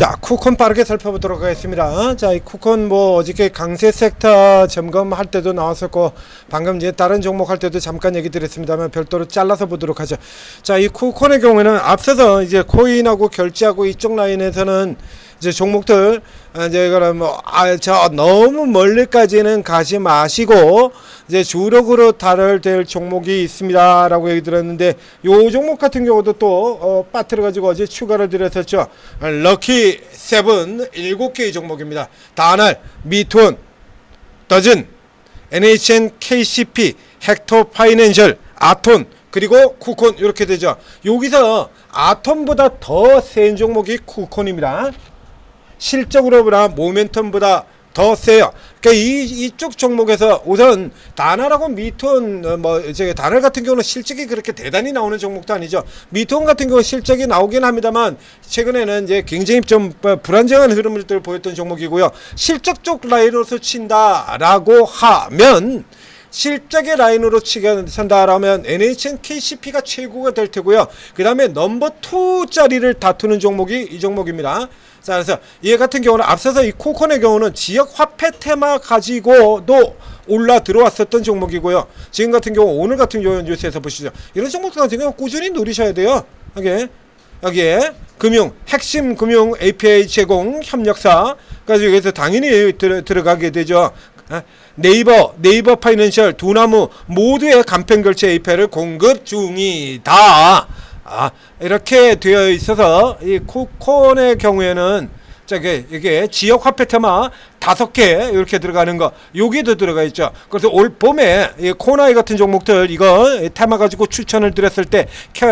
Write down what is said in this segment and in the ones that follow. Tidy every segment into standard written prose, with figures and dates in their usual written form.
자, 쿠콘 빠르게 살펴보도록 하겠습니다. 자, 이 쿠콘 뭐 어저께 강세 섹터 점검할 때도 나왔었고 방금 이제 다른 종목 할 때도 잠깐 얘기 드렸습니다만 별도로 잘라서 보도록 하죠. 자, 이 쿠콘의 경우에는 앞서서 이제 코인하고 결제하고 이쪽 라인에서는 이제 종목들 이제 이거는 저 너무 멀리까지는 가지 마시고 이제 주력으로 다룰 종목이 있습니다라고 얘기 들었는데 요 종목 같은 경우도 또 빠뜨려 가지고 어제 추가를 드렸었죠. 럭키 세븐 7개의 종목입니다. 다날, 미투원, 더즌, NHN, KCP, 헥토 파이낸셜, 아톤 그리고 쿠콘 이렇게 되죠. 여기서 아톤보다 더 센 종목이 쿠콘입니다. 실적으로보다 모멘텀보다 더 세요. 그러니까 이쪽 종목에서 우선 다날하고 미투원 다날 같은 경우는 실적이 그렇게 대단히 나오는 종목도 아니죠. 미투원 같은 경우는 실적이 나오긴 합니다만 최근에는 이제 굉장히 좀 불안정한 흐름을 보였던 종목이고요. 실적 쪽 라인으로서 친다라고 하면 실적의 라인으로 친다라면 NHN KCP가 최고가 될 테고요. 그 다음에 넘버 2 자리를 다투는 종목이 이 종목입니다. 자, 그래서 얘 같은 경우는 앞서서 이 쿠콘의 경우는 지역 화폐 테마 가지고도 올라 들어왔었던 종목이고요. 지금 같은 경우 오늘 같은 경우 뉴스에서 보시죠. 이런 종목 같은 경우 꾸준히 누리셔야 돼요. 여기에 금융, 핵심 금융 API 제공 협력사까지 여기서 당연히 들어가게 되죠. 네이버 파이낸셜, 두나무 모두의 간편결제 API를 공급 중이다. 이렇게 되어 있어서 이 쿠콘의 경우에는 이게 지역 화폐 테마 5개 이렇게 들어가는 거 여기도 들어가 있죠. 그래서 올 봄에 이 코나이 같은 종목들 이거 테마 가지고 추천을 드렸을 때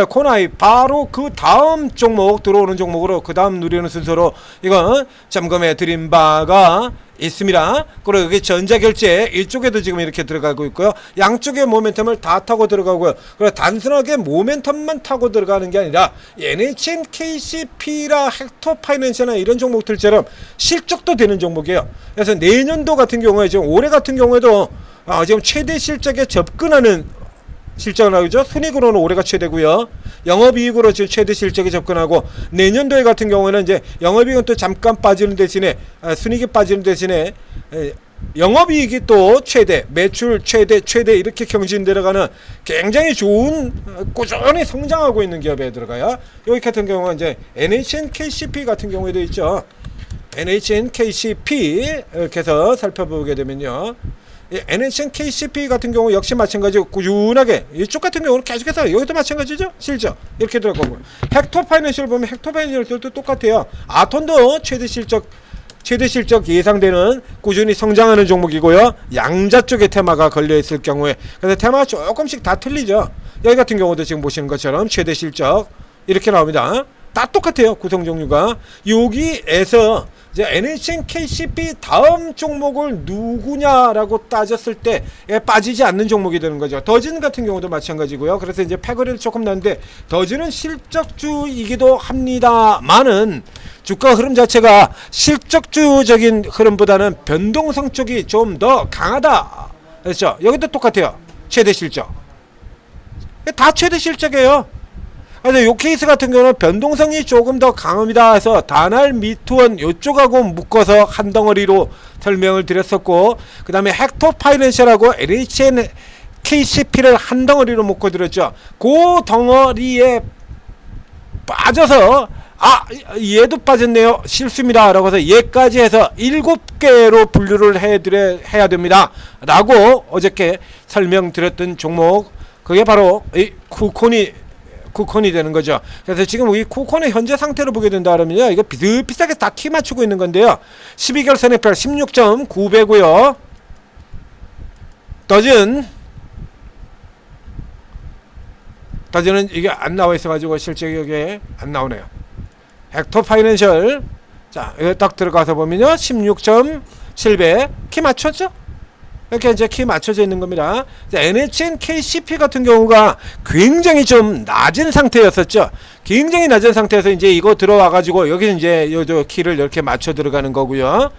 코나이 바로 그 다음 종목 들어오는 종목으로 그 다음 누리는 순서로 이거 점검해 드린 바가 있습니다. 그리고 여기 전자결제 이쪽에도 지금 이렇게 들어가고 있고요. 양쪽의 모멘텀을 다 타고 들어가고요. 그리고 단순하게 모멘텀만 타고 들어가는 게 아니라 NHN, KCP라 헥토 파이낸셜이나 이런 종목들처럼 실적도 되는 종목이에요. 그래서 내년도 같은 경우에 지금 올해 같은 경우에도 지금 최대 실적에 접근하는 실적을 하죠. 순이익으로는 올해가 최대고요. 영업이익으로 지금 최대 실적에 접근하고 내년도에 같은 경우에는 이제 영업이익은 또 잠깐 빠지는 대신에 순이익이 빠지는 대신에 영업이익이 또 최대, 매출 최대 이렇게 경신 들어가는 굉장히 좋은 꾸준히 성장하고 있는 기업에 들어가요. 여기 같은 경우는 이제 NHN KCP 같은 경우에도 있죠. NHN KCP 이렇게 해서 살펴보게 되면요. NHN KCP 같은 경우 역시 마찬가지고 꾸준하게 이쪽 같은 경우는 계속해서 여기도 마찬가지죠. 실적 이렇게 들어가고 헥토 파이낸셜 보면 헥토 파이낸셜도 똑같아요. 아톤도 최대 실적 예상되는 꾸준히 성장하는 종목이고요. 양자 쪽에 테마가 걸려 있을 경우에 그래서 테마가 조금씩 다 틀리죠. 여기 같은 경우도 지금 보시는 것처럼 최대 실적 이렇게 나옵니다. 다 똑같아요. 구성 종류가. 여기에서 이제 NHN KCP 다음 종목을 누구냐라고 따졌을 때 빠지지 않는 종목이 되는 거죠. 더진 같은 경우도 마찬가지고요. 그래서 이제 패거리를 조금 나는데 더진은 실적주이기도 합니다만은 주가 흐름 자체가 실적주적인 흐름보다는 변동성 쪽이 좀 더 강하다. 그렇죠? 여기도 똑같아요. 최대 실적. 다 최대 실적이에요. 근데 요 케이스 같은 경우는 변동성이 조금 더 강합니다. 해서 다날, 미투원 요쪽하고 묶어서 한 덩어리로 설명을 드렸었고 그 다음에 헥토 파이낸셜하고 NHN KCP를 한 덩어리로 묶어 드렸죠. 그 덩어리에 빠져서 얘도 빠졌네요. 실수입니다. 라고 해서 얘까지 해서 7개로 분류를 해야 됩니다. 라고 어저께 설명드렸던 종목 그게 바로 이 쿠콘이 되는 거죠. 그래서 지금 이 쿠콘의 현재 상태를 보게 된다 그러면요. 이거 비슷비슷하게 다 키 맞추고 있는 건데요. 12개월 선행별 16.9배고요. 더진은 이게 안 나와 있어가지고 실제 여기에 안 나오네요. 헥토 파이낸셜 자 이거 딱 들어가서 보면요. 16.7배 키 맞췄죠? 이렇게 이제 키 맞춰져 있는 겁니다. NHN KCP 같은 경우가 굉장히 좀 낮은 상태였었죠. 굉장히 낮은 상태에서 이제 이거 들어와 가지고 여기 이제 요 키를 이렇게 맞춰 들어가는 거고요.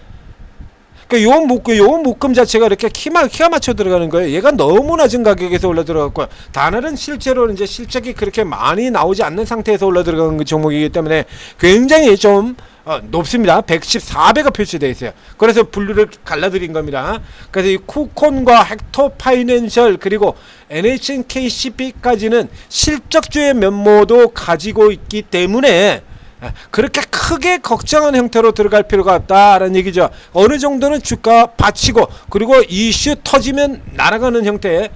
그러니까 요 묶음 자체가 이렇게 키가 맞춰 들어가는 거예요. 얘가 너무 낮은 가격에서 올라 들어갔고요. 다날은 실제로 이제 실적이 그렇게 많이 나오지 않는 상태에서 올라 들어가는 종목이기 때문에 굉장히 좀 높습니다. 114배가 표시되어 있어요. 그래서 분류를 갈라드린 겁니다. 그래서 이 쿠콘과 헥토파이낸셜 그리고 NHNKCP까지는 실적주의 면모도 가지고 있기 때문에 그렇게 크게 걱정한 형태로 들어갈 필요가 없다라는 얘기죠. 어느 정도는 주가 받치고 그리고 이슈 터지면 날아가는 형태의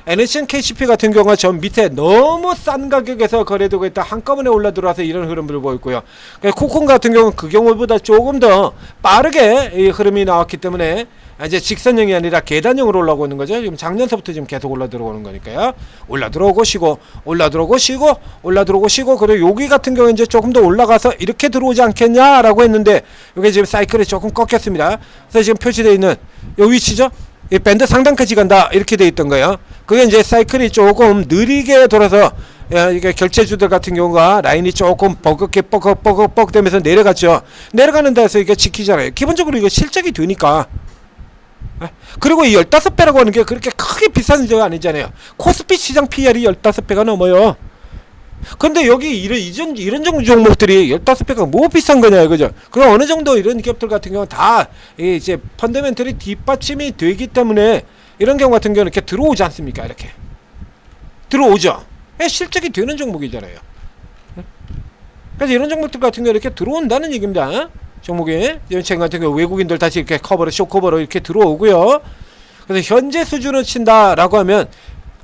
NHNKCP 같은 경우가 저 밑에 너무 싼 가격에서 거래되고 있다 한꺼번에 올라 들어와서 이런 흐름을 보였고요. 쿠콘 같은 경우는 그 경우보다 조금 더 빠르게 이 흐름이 나왔기 때문에 이제 직선형이 아니라 계단형으로 올라오고 있는 거죠. 지금 작년서부터 지금 계속 올라 들어오는 거니까요. 올라 들어오고 쉬고 올라 들어오고 쉬고 올라 들어오고 쉬고 그리고 여기 같은 경우는 이제 조금 더 올라가서 이렇게 들어오지 않겠냐라고 했는데 이게 지금 사이클이 조금 꺾였습니다. 그래서 지금 표시되어 있는 이 위치죠. 이 밴드 상단까지 간다 이렇게 돼 있던 거예요. 그게 이제 사이클이 조금 느리게 돌아서 이게 결제주들 같은 경우가 라인이 조금 버겁게 뻐걱 되면서 내려갔죠. 내려가는 데서 이게 지키잖아요. 기본적으로 이거 실적이 되니까. 그리고 이 15배라고 하는 게 그렇게 크게 비싼 문제가 아니잖아요. 코스피 시장 PR이 15배가 넘어요. 근데 여기 이런 정도 종목들이 15배가 뭐 비싼 거냐 그죠? 그럼 어느 정도 이런 기업들 같은 경우는 다 이제 펀더멘털이 뒷받침이 되기 때문에 이런 경우 같은 경우는 이렇게 들어오지 않습니까? 이렇게 들어오죠. 실적이 되는 종목이잖아요. 그래서 이런 종목들 같은 경우 이렇게 들어온다는 얘기입니다. 종목이 지금 같은 경우 외국인들 다시 이렇게 커버로 쇼커버로 이렇게 들어오고요. 그래서 현재 수준을 친다라고 하면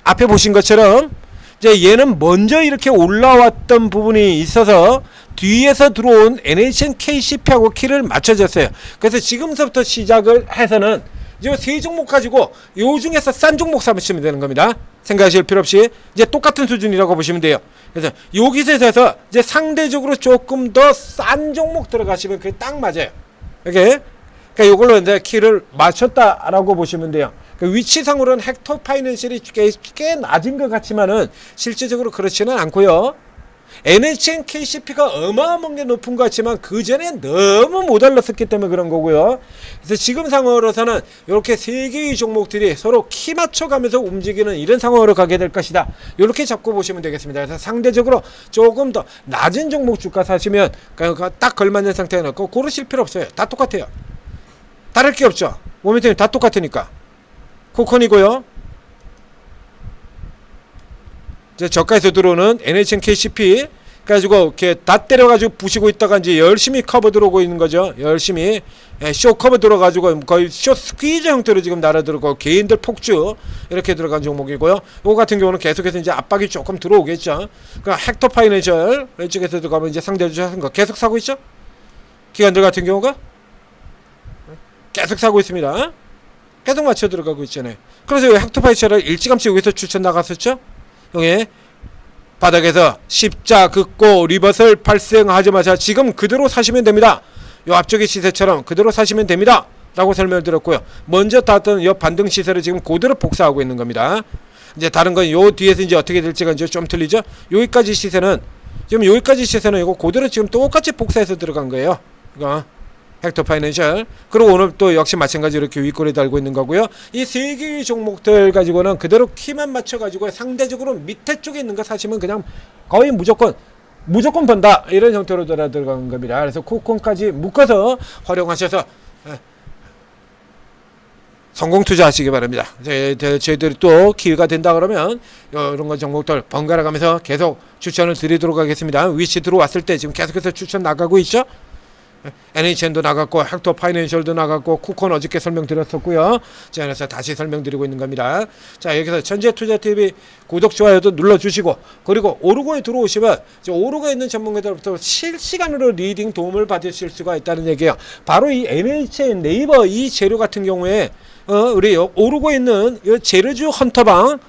앞에 보신 것처럼 이제 얘는 먼저 이렇게 올라왔던 부분이 있어서 뒤에서 들어온 NHNKCP하고 키를 맞춰줬어요. 그래서 지금서부터 시작을 해서는 이제 세 종목 가지고 요 중에서 싼 종목 삼으시면 되는 겁니다. 생각하실 필요 없이 이제 똑같은 수준이라고 보시면 돼요. 그래서 여기서 해서 이제 상대적으로 조금 더 싼 종목 들어가시면 그게 딱 맞아요. 이렇게 그러니까 이걸로 이제 키를 맞췄다라고 보시면 돼요. 그 위치상으로는 헥토파이낸셜이 꽤 낮은 것 같지만은 실질적으로 그렇지는 않고요. NHNKCP가 어마어마하게 높은 것 같지만 그 전에 너무 못 올랐었기 때문에 그런 거고요. 그래서 지금 상황으로서는 이렇게 세 개의 종목들이 서로 키 맞춰가면서 움직이는 이런 상황으로 가게 될 것이다. 이렇게 잡고 보시면 되겠습니다. 그래서 상대적으로 조금 더 낮은 종목 주가 사시면 딱 걸맞는 상태에 놓고 고르실 필요 없어요. 다 똑같아요. 다를 게 없죠. 모멘텀이 다 똑같으니까. 쿠콘이고요. 이제 저가에서 들어오는 NHNKCP 가지고 이렇게 다 때려가지고 부시고 있다가 이제 열심히 커버 들어오고 있는 거죠. 열심히 쇼 커버 들어가지고 거의 쇼 스퀴즈 형태로 지금 날아들고 개인들 폭주 이렇게 들어간 종목이고요. 이거 같은 경우는 계속해서 이제 압박이 조금 들어오겠죠. 그러니까 헥토파이낸셜 이쪽에서 들어가면 이제 상대주주 하는 거 계속 사고 있죠. 기관들 같은 경우가 계속 사고 있습니다. 계속 맞춰 들어가고 있잖아요. 그래서 헥토파이낸셜을 일찌감치 여기서 추천 나갔었죠. 형이 바닥에서 십자 긋고 리버설 발생하자마자 지금 그대로 사시면 됩니다. 요 앞쪽의 시세처럼 그대로 사시면 됩니다. 라고 설명을 드렸고요. 먼저 닿았던 요 반등 시세를 지금 그대로 복사하고 있는 겁니다. 이제 다른 건 요 뒤에서 이제 어떻게 될지가 이제 좀 틀리죠. 여기까지 시세는 지금 여기까지 시세는 이거 그대로 지금 똑같이 복사해서 들어간 거예요. 이거 헥토파이낸셜. 그리고 오늘 또 역시 마찬가지로 이렇게 윗꼬리 달고 있는 거고요. 이 세 개의 종목들 가지고는 그대로 키만 맞춰가지고 상대적으로 밑에 쪽에 있는 거 사시면 그냥 거의 무조건 번다 이런 형태로 들어간 겁니다. 그래서 쿠콘까지 묶어서 활용하셔서 성공 투자하시기 바랍니다. 저희들이 또 기회가 된다 그러면 이런 거 종목들 번갈아 가면서 계속 추천을 드리도록 하겠습니다. 위치 들어왔을 때 지금 계속해서 추천 나가고 있죠. NHN도 나갔고 헥토파이낸셜도 나갔고 쿠콘 어저께 설명드렸었고요. 자, 그래서 다시 설명드리고 있는 겁니다. 자, 여기서 전재투자TV 구독 좋아요도 눌러주시고 그리고 오르고에 들어오시면 오르고에 있는 전문가들부터 실시간으로 리딩 도움을 받으실 수가 있다는 얘기예요. 바로 이 NHN 네이버 이 재료 같은 경우에 우리 오르고에 있는 재료주 헌터방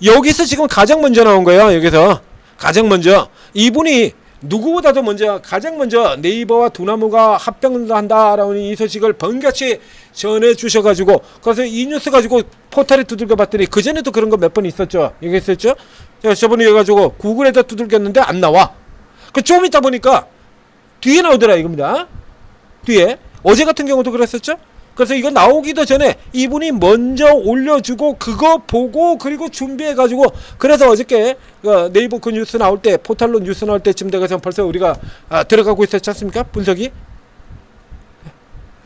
여기서 지금 가장 먼저 나온 거예요. 여기서 가장 먼저 이분이 누구보다도 먼저 가장 먼저 네이버와 두나무가 합병을 한다라는 이 소식을 번개같이 전해 주셔가지고 그래서 이 뉴스 가지고 포털에 두들겨 봤더니 그전에도 그런 거 몇 번 있었죠. 얘기했었죠. 저번에 해가지고 구글에다 두들겼는데 안 나와. 그 좀 있다 보니까 뒤에 나오더라 이겁니다. 뒤에 어제 같은 경우도 그랬었죠. 그래서 이거 나오기도 전에 이분이 먼저 올려주고 그거 보고 그리고 준비해가지고 그래서 어저께 네이버 그 뉴스 나올 때 포탈로 뉴스 나올 때쯤 돼서 벌써 우리가 들어가고 있었지 않습니까? 분석이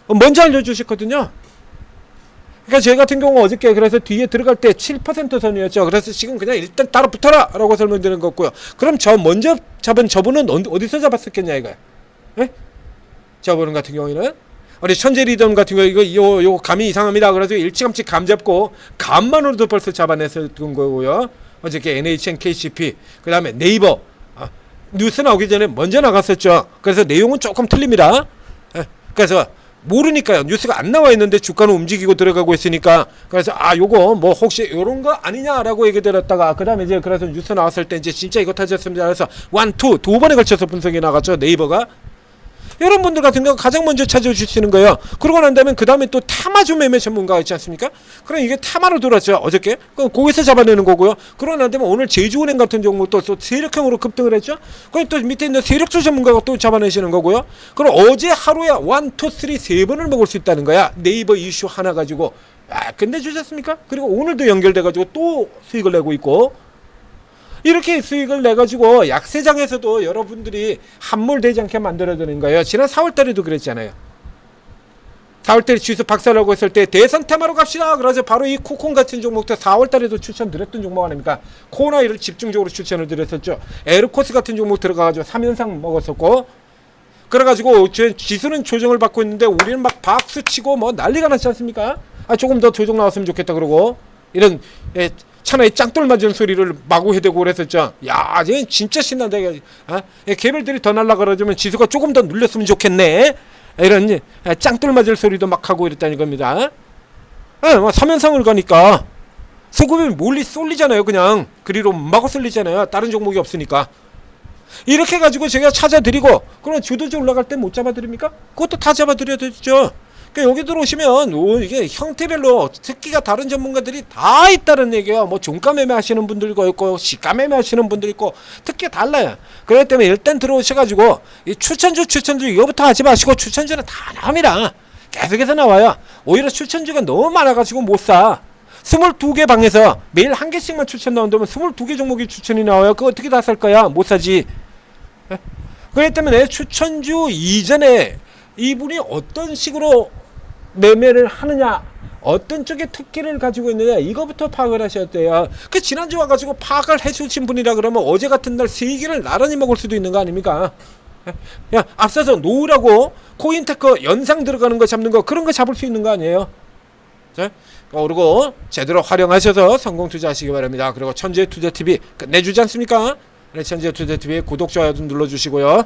먼저 알려주셨거든요. 그러니까 저희 같은 경우 어저께 그래서 뒤에 들어갈 때 7% 선이었죠. 그래서 지금 그냥 일단 따로 붙어라 라고 설명드리는 거고요. 그럼 저 먼저 잡은 저분은 어디서 잡았었겠냐 이거야. 예? 저분 같은 경우에는 우리 천재 리덤 같은 거 이거 감이 이상합니다. 그래서 일찌감치 감 잡고 감만으로도 벌써 잡아냈었던 거고요. 어저께 NHN, KCP 그 다음에 네이버 뉴스 나오기 전에 먼저 나갔었죠. 그래서 내용은 조금 틀립니다. 예? 그래서 모르니까요. 뉴스가 안 나와 있는데 주가는 움직이고 들어가고 있으니까 그래서 요거 뭐 혹시 요런 거 아니냐라고 얘기 드렸다가 그 다음에 이제 그래서 뉴스 나왔을 때 이제 진짜 이거 타졌습니다. 그래서 두 번에 걸쳐서 분석이 나갔죠. 네이버가. 여러분들 같은 경우 가장 먼저 찾아주시는 거예요. 그러고 난 다음에 그 다음에 또 타마주 매매 전문가가 있지 않습니까? 그럼 이게 타마로 들어왔죠. 어저께. 그럼 거기서 잡아내는 거고요. 그러고 난 다음에 오늘 제주은행 같은 경우 또 세력형으로 급등을 했죠. 그럼 또 밑에 있는 세력주 전문가가 또 잡아내시는 거고요. 그럼 어제 하루에 1, 2, 3 세 번을 먹을 수 있다는 거야. 네이버 이슈 하나 가지고. 끝내주셨습니까? 그리고 오늘도 연결돼가지고 또 수익을 내고 있고. 이렇게 수익을 내가지고 약세장에서도 여러분들이 함몰되지 않게 만들어드는 거예요. 지난 4월달에도 그랬잖아요. 4월달에 지수 박살나고 했을 때 대선 테마로 갑시다. 그래서 바로 이 쿠콘 같은 종목도 4월달에도 추천드렸던 종목 아닙니까? 코너이를 집중적으로 추천을 드렸었죠. 에르코스 같은 종목 들어가가지고 3연상 먹었었고 그래가지고 지수는 조정을 받고 있는데 우리는 막 박수치고 뭐 난리가 났지 않습니까? 조금 더 조정 나왔으면 좋겠다 그러고 이런 차라리 짱돌 맞은 소리를 마구 해대고 그랬었죠. 야, 이제 진짜 신난다. 개별들이 더 날라가려면 지수가 조금 더 눌렸으면 좋겠네. 이런 짱돌 맞을 소리도 막 하고 이랬다는 겁니다. 3연상을 가니까 수급이 몰리 쏠리잖아요. 그냥 그리로 마구 쏠리잖아요. 다른 종목이 없으니까. 이렇게 가지고 제가 찾아드리고 그럼 주도주 올라갈 때 못 잡아드립니까? 그것도 다 잡아드려야 되죠. 그러니까 여기 들어오시면 이게 형태별로 특기가 다른 전문가들이 다 있다는 얘기예요. 뭐 종가 매매 하시는 분들도 있고 시가 매매 하시는 분들 있고 특기가 달라요. 그렇기 때문에 일단 들어오셔가지고 이 추천주 이거부터 하지 마시고 추천주는 다 나옵니다. 계속해서 나와요. 오히려 추천주가 너무 많아가지고 못 사. 22개 방에서 매일 한 개씩만 추천 나온다면 22개 종목이 추천이 나와요. 그거 어떻게 다 살 거야? 못 사지. 그렇기 때문에 추천주 이전에 이분이 어떤 식으로 매매를 하느냐 어떤 쪽의 특기를 가지고 있느냐 이거부터 파악을 하셔야 돼요. 그 지난주 와가지고 파악을 해주신 분이라 그러면 어제 같은 날 3개를 나란히 먹을 수도 있는 거 아닙니까? 야 앞서서 놓으라고 코인테크 연상 들어가는 거 잡는 거 그런 거 잡을 수 있는 거 아니에요? 자, 그리고 제대로 활용하셔서 성공 투자하시기 바랍니다. 그리고 천재투자TV 끝내주지 않습니까? 천재투자TV 구독, 좋아요 좀 눌러주시고요.